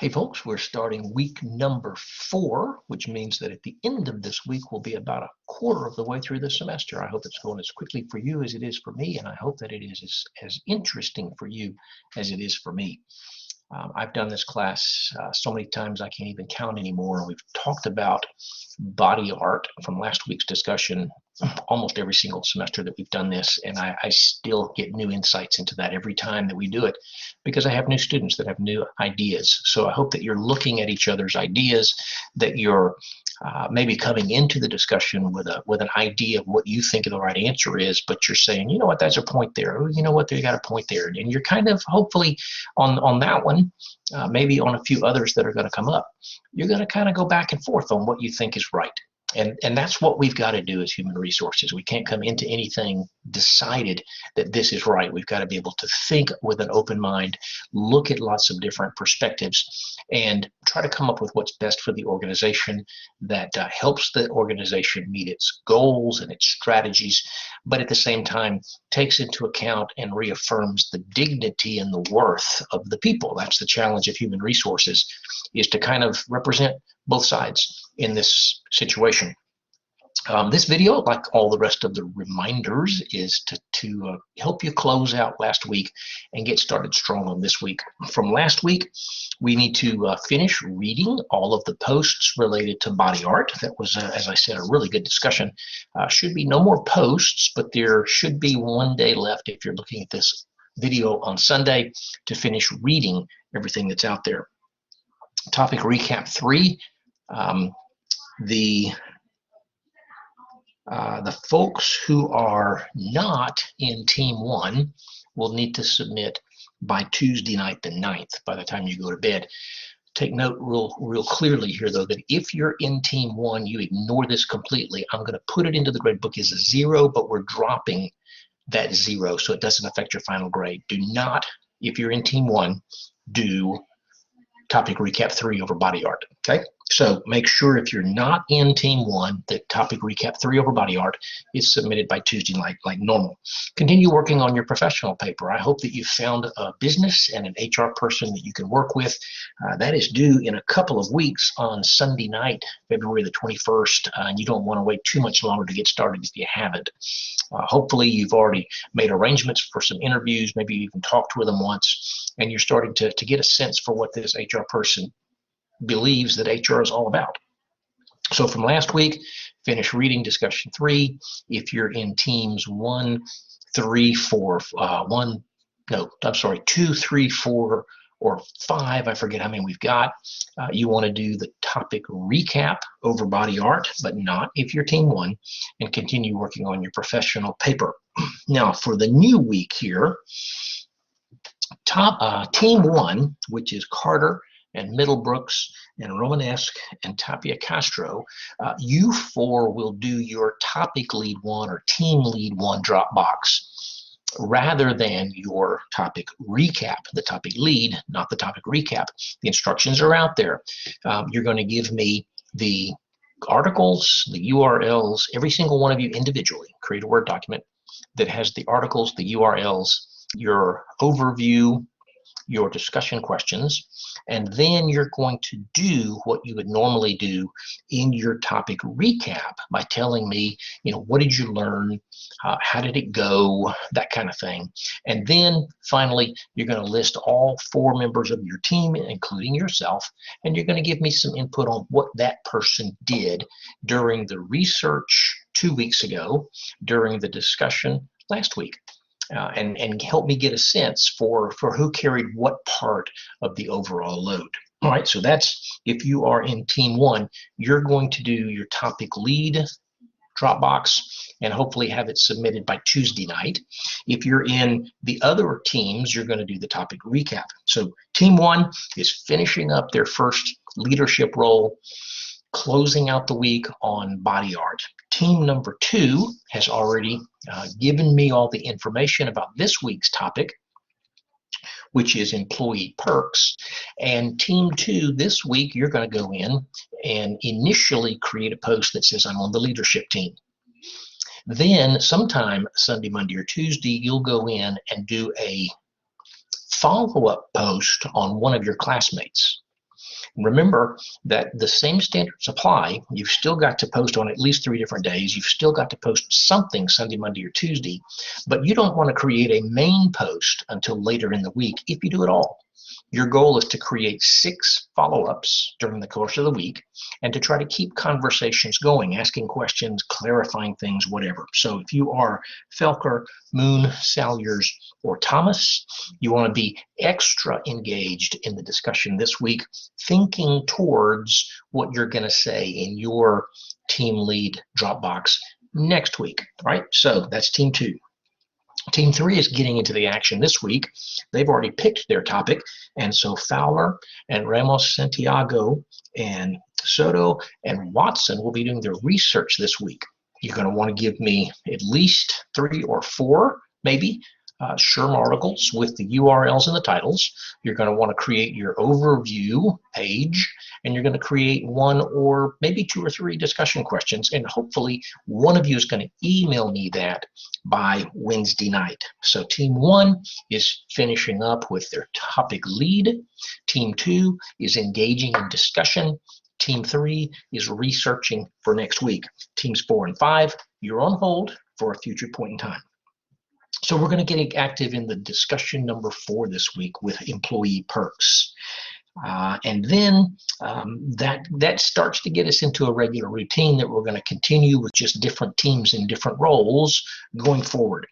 Hey folks, we're starting week number 4, which means that at the end of this week we'll be about a quarter of the way through the semester. I hope it's going as quickly for you as it is for me, and I hope that it is as interesting for you as it is for me. I've done this class so many times I can't even count anymore. We've talked about body art from last week's discussion almost every single semester that we've done this, and I still get new insights into that every time that we do it because I have new students that have new ideas. So I hope that you're looking at each other's ideas, that you're maybe coming into the discussion with an idea of what you think the right answer is, but you're saying, you know what, that's a point there. Oh, you know what, they got a point there. And you're kind of hopefully on that one, maybe on a few others that are going to come up, you're going to kind of go back and forth on what you think is right. And that's what we've got to do as human resources. We can't come into anything decided that this is right. We've got to be able to think with an open mind, look at lots of different perspectives, and try to come up with what's best for the organization that helps the organization meet its goals and its strategies, but at the same time takes into account and reaffirms the dignity and the worth of the people. That's the challenge of human resources, is to kind of represent both sides in this situation. This video, like all the rest of the reminders, is to help you close out last week and get started strong on this week. From last week, we need to finish reading all of the posts related to body art. That was, as I said, a really good discussion. Should be no more posts, but there should be one day left if you're looking at this video on Sunday to finish reading everything that's out there. Topic recap 3. The folks who are not in Team 1 will need to submit by Tuesday night the 9th, by the time you go to bed. Take note real clearly here, though, that if you're in Team 1, you ignore this completely. I'm going to put it into the grade book as a 0, but we're dropping that 0 so it doesn't affect your final grade. Do not, if you're in Team 1, do topic recap 3 over body art. Okay, so make sure if you're not in Team 1 that topic recap 3 over body art is submitted by Tuesday night like normal. Continue working on your professional paper. I hope that you've found a business and an HR person that you can work with. That is due in a couple of weeks on Sunday night, February the 21st, and you don't want to wait too much longer to get started if you haven't. Hopefully you've already made arrangements for some interviews, maybe you even talked with them once, and you're starting to get a sense for what this HR person believes that HR is all about. So from last week, finish reading discussion 3. If you're in teams 2, 3, 4, or 5, I forget how many we've got. You want to do the topic recap over body art, but not if you're Team 1, and continue working on your professional paper. Now, for the new week here, Team 1, which is Carter and Middlebrooks and Romanesque and Tapia Castro, you 4 will do your topic lead 1 or team lead 1 drop box, rather than your topic recap, the topic lead, not the topic recap. The instructions are out there. You're going to give me the articles, the URLs, every single one of you individually. Create a Word document that has the articles, the URLs, your overview, your discussion questions, and then you're going to do what you would normally do in your topic recap by telling me, what did you learn, how did it go, that kind of thing. And then finally, you're going to list all 4 members of your team, including yourself, and you're going to give me some input on what that person did during the research 2 weeks ago, during the discussion last week. And help me get a sense for who carried what part of the overall load. All right, so that's if you are in Team 1, you're going to do your topic lead Dropbox and hopefully have it submitted by Tuesday night. If you're in the other teams, you're going to do the topic recap. So Team 1 is finishing up their first leadership role, closing out the week on body art. Team number 2 has already given me all the information about this week's topic, which is employee perks. And Team 2 this week, you're going to go in and initially create a post that says, I'm on the leadership team. Then sometime Sunday, Monday, or Tuesday, you'll go in and do a follow-up post on one of your classmates. Remember that the same standards apply. You've still got to post on at least 3 different days. You've still got to post something Sunday, Monday, or Tuesday, but you don't want to create a main post until later in the week if you do it all. Your goal is to create 6 follow-ups during the course of the week and to try to keep conversations going, asking questions, clarifying things, whatever. So if you are Felker, Moon, Salyers, or Thomas, you want to be extra engaged in the discussion this week, thinking towards what you're going to say in your team lead Dropbox next week, right? So that's team 2. Team 3 is getting into the action this week. They've already picked their topic, and so Fowler and Ramos Santiago and Soto and Watson will be doing their research this week. You're going to want to give me at least 3 or 4, maybe, SHRM articles with the URLs and the titles. You're going to want to create your overview page, and you're going to create 1 or maybe 2 or 3 discussion questions, and hopefully one of you is going to email me that by Wednesday night. So team 1 is finishing up with their topic lead. Team 2 is engaging in discussion. Team 3 is researching for next week. Teams 4 and 5, you're on hold for a future point in time. So we're going to get active in the discussion number 4 this week with employee perks. And then that starts to get us into a regular routine that we're going to continue with just different teams in different roles going forward.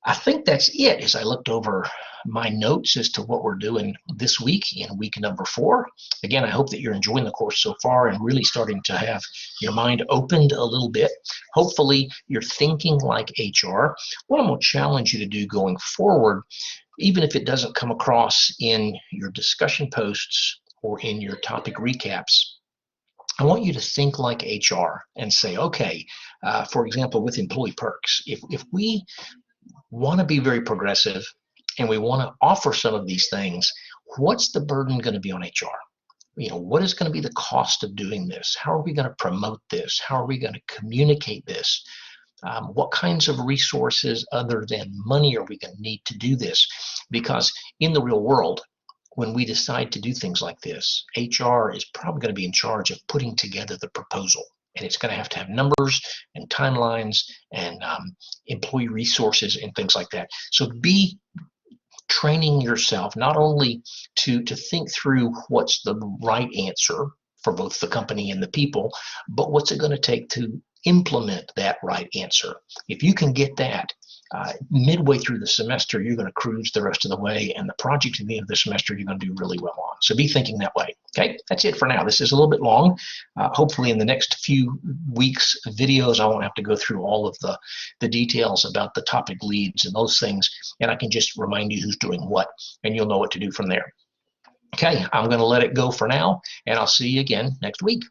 I think that's it as I looked over my notes as to what we're doing this week in week number 4. Again, I hope that you're enjoying the course so far and really starting to have your mind opened a little bit. Hopefully you're thinking like HR. What I'm going to challenge you to do going forward, even if it doesn't come across in your discussion posts or in your topic recaps, I want you to think like HR and say, okay, for example, with employee perks, if we want to be very progressive and we want to offer some of these things, what's the burden going to be on HR? What is going to be the cost of doing this? How are we going to promote this? How are we going to communicate this? What kinds of resources other than money are we going to need to do this? Because in the real world, when we decide to do things like this, HR is probably going to be in charge of putting together the proposal. And it's going to have numbers and timelines and employee resources and things like that. So be training yourself not only to think through what's the right answer for both the company and the people, but what's it going to take to implement that right answer. If you can get that midway through the semester, you're going to cruise the rest of the way, and the project at the end of the semester you're going to do really well on. So be thinking that way. Okay, that's it for now. This is a little bit long. Hopefully in the next few weeks videos I won't have to go through all of the details about the topic leads and those things, and I can just remind you who's doing what, and you'll know what to do from there. Okay, I'm going to let it go for now, and I'll see you again next week.